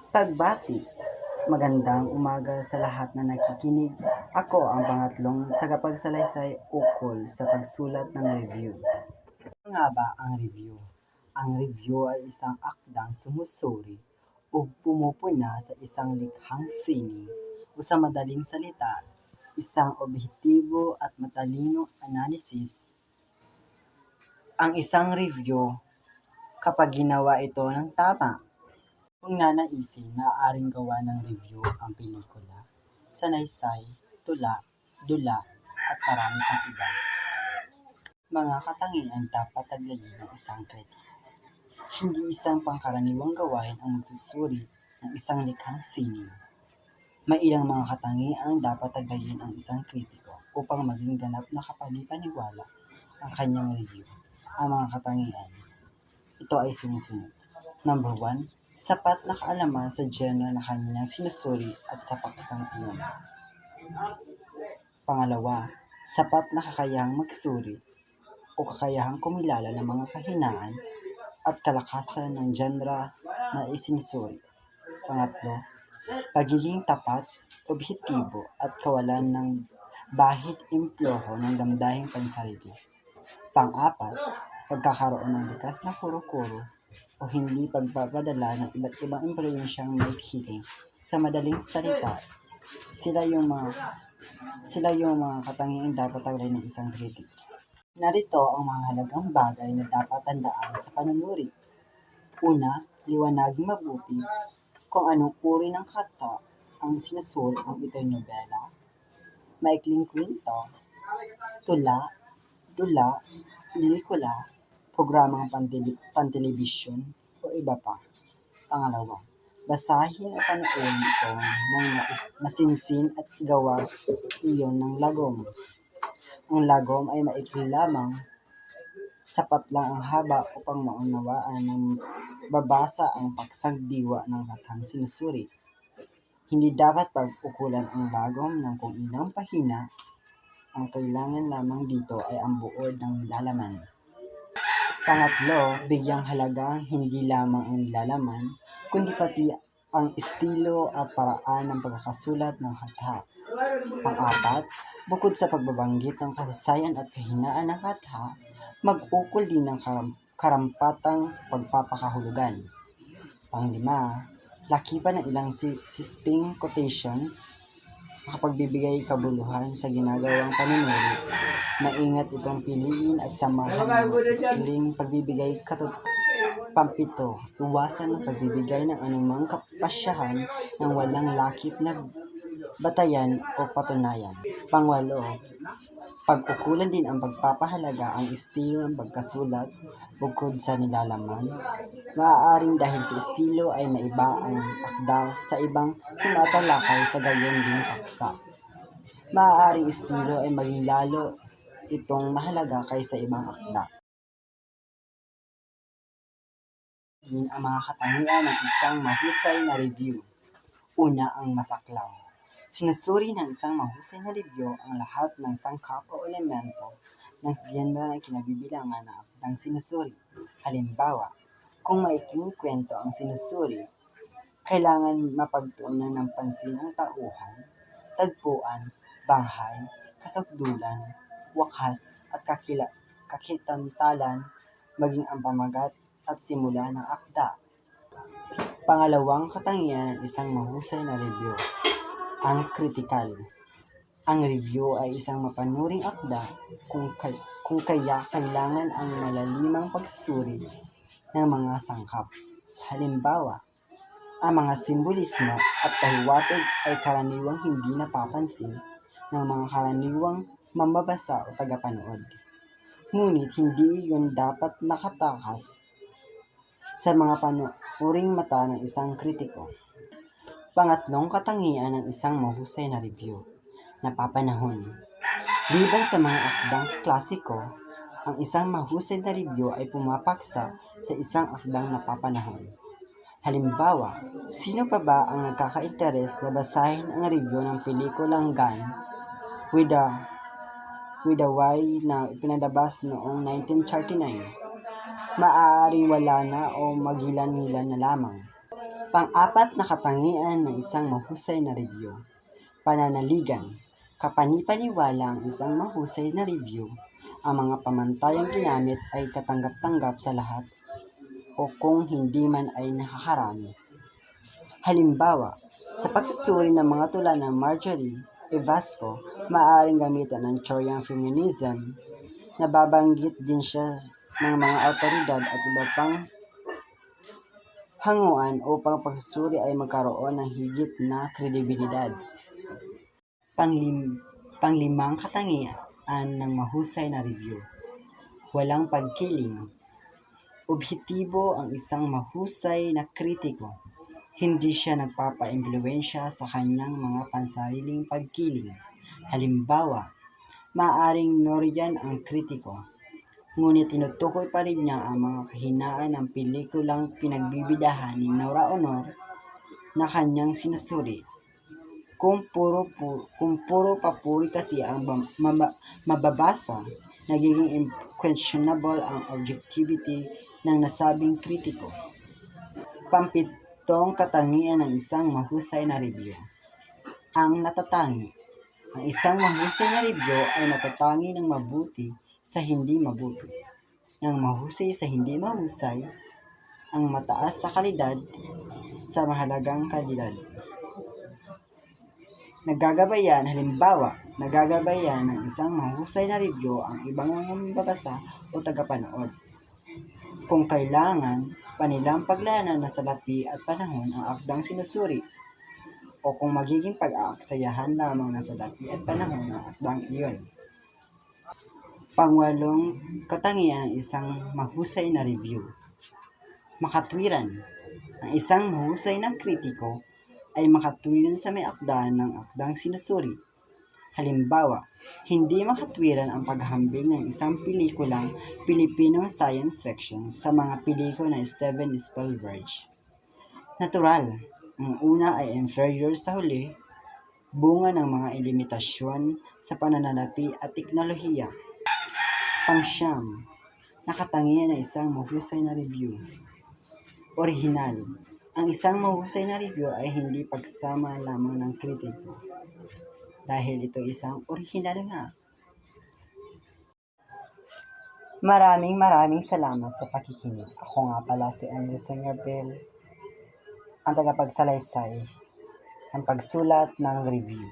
Pagbati, magandang umaga sa lahat na nakikinig. Ako ang pangatlong tagapagsalaysay ukol sa pagsulat ng review. Ano nga ba ang review? Ang review ay isang akdang sumusuri o pumupuna sa isang likhang sining o sa madaling salita, isang objektibo at matalinong analisis. Ang isang review kapag ginawa ito ng tama. Kung nanaisin, maaaring gawa ng review ang pelikula, sanaysay, tula, dula, at marami pang iba. Mga katangian dapat taglayin ng isang kritiko. Hindi isang pangkaraniwang gawain ang magsusuri ng isang likhang sining. May ilang mga katangian dapat taglayin ang isang kritiko upang maging ganap na kapani-paniwala ang kanyang review. Ang mga katangian, ito ay sumusunod. Number 1, sapat na kaalaman sa genre na kanyang sinusuri at sa paksang iyon. Pangalawa, sapat na kakayahang magsuri o kakayahang kumilala ng mga kahinaan at kalakasan ng genre na isinusuri. Pangatlo, pagiging tapat, objektibo at kawalan ng bahid imploho ng damdahing pansarili. Pang-apat, pagkakaroon ng likas na kuro-kuro o hindi pagpapadala ng iba't ibang impluwensyang may hiling. Sa madaling salita, sila yung mga katangiang dapat taglayin ng isang kritik. Narito ang mga halagang bagay na dapat tandaan sa panunuri. Una, liwanagin mabuti kung anong uri ng kata ang sinusuri kung ito'y nobela, maikling kwento, tula, dula, pelikula, programang pantelebisyon o iba pa. Pangalawa, basahin o panoorin ito ng masinsin at gawa iyon ng lagom. Ang lagom ay maikli lamang, sapat lang ang haba upang maunawaan ng babasa ang paksang diwa ng katang sinusuri. Hindi dapat pag-ukulan ang lagom ng kung ilang pahina. Ang kailangan lamang dito ay ang buod ng nilalaman. Pangatlo, bigyang halaga hindi lamang ang nilalaman, kundi pati ang estilo at paraan ng pagkakasulat ng hatha. Pang-apat, bukod sa pagbabanggit ng kahusayan at kahinaan ng hatha, mag-ukol din ng karampatang pagpapakahulugan. Pang-lima, lakipan ng ilang sisping quotations, makapagbibigay kabuluhan sa ginagawang panunuri. Maingat itong piliin at samahan ng ikling pagbibigay Pampito, iwasan ang pagbibigay ng anumang kapasyahan ng walang lakip na batayan o patunayan. Pangwalo, pag-ukulan din ang pagpapahalaga ang estilo ng pagkasulat bukod sa nilalaman. Maaaring dahil sa estilo ay maiba ang akda sa ibang tinatalakay sa gayon ding paksa. Maaaring estilo ay maging lalo itong mahalaga kaysa ibang akda. Ang mga katangian ng isang mahusay na review. Una, ang masaklaw. Sinusuri ng isang mahusay na review ang lahat ng sangkap o elemento ng genre na kinabibilangan ng akdang sinusuri. Halimbawa, kung maikling kwento ang sinusuri, kailangan mapagtuunan ng pansin ang tauhan, tagpuan, banghay, kasukdulan, wakas at kakitantalan, maging ang pamagat at simula ng akda. Pangalawang katangian ng isang mahusay na review, ang kritikal. Ang review ay isang mapanuring akda kung kaya kailangan ang malalimang pagsuri ng mga sangkap. Halimbawa, ang mga simbolismo at pahiwatig ay karaniwang hindi napapansin ng mga karaniwang mamabasa o tagapanood. Ngunit hindi iyon dapat nakatakas sa mga panuring mata ng isang kritiko. Pangatlong katangian ng isang mahusay na review, napapanahon. Liban sa mga akdang klasiko, ang isang mahusay na review ay pumapaksa sa isang akdang napapanahon. Halimbawa, sino pa ba ang nagkaka-interes na basahin ang review ng pelikulang Gone with the Wind na pinalabas noong 1939? Maaaring wala na o magilan-ngilan na lamang. Pang-apat na katangian ng isang mahusay na review. Pananaligan. Kapanipaniwala ang isang mahusay na review. Ang mga pamantayang ginamit ay katanggap-tanggap sa lahat o kung hindi man ay nakakarami. Halimbawa, sa pagsusuri ng mga tula ng Marjorie Evasco, maaaring gamitan ng Choreang feminism. Nababanggit din siya ng mga awtoridad at iba pang hanguan upang pagsusuri ay magkaroon ng higit na kredibilidad. Panglimang katangian ng mahusay na review. Walang pagkiling. Objektibo ang isang mahusay na kritiko. Hindi siya nagpapa-impluwensya sa kanyang mga pansariling pagkiling. Halimbawa, maaaring Norian ang kritiko, ngunit tinutukoy pa rin niya ang mga kahinaan ng pelikulang pinagbibidahan ni Nora Honor na kanyang sinusuri. Kung puro papuri kasi ang mababasa, nagiging questionable ang objectivity ng nasabing kritiko. Pampitong katangian ng isang mahusay na review. Ang natatangi. Ang isang mahusay na review ay natatangi ng mabuti sa hindi mabuti, ng mahusay sa hindi mahusay, ang mataas sa kalidad sa mahalagang kalidad. Halimbawa, nagagabayan ng isang mahusay na review ang ibang mambabasa o tagapanood. Kung kailangan pa nilang paglanan ng salapi at panahon ang akdang sinusuri, o kung magiging pag-aaksayahan lamang ng salapi at panahon ang akdang iyon. Pangwalong katangian ng isang mahusay na review. Makatwiran. Ang isang mahusay na kritiko ay makatwiran sa may akda ng akdang sinusuri. Halimbawa, hindi makatwiran ang paghambing ng isang pelikulang Filipino science fiction sa mga pelikula ng Steven Spielberg. Natural. Ang una ay inferior sa huli, bunga ng mga limitasyon sa pananalapi at teknolohiya. Pangsyam, nakatangian ng isang mahusay na review. Orihinal. Ang isang mahusay na review ay hindi pagsama lamang ng kritiko, dahil ito isang orihinal nga. Maraming salamat sa pakikinig. Ako nga pala si Anderson Garbel, ang tagapagsalaysay ng pagsulat ng review.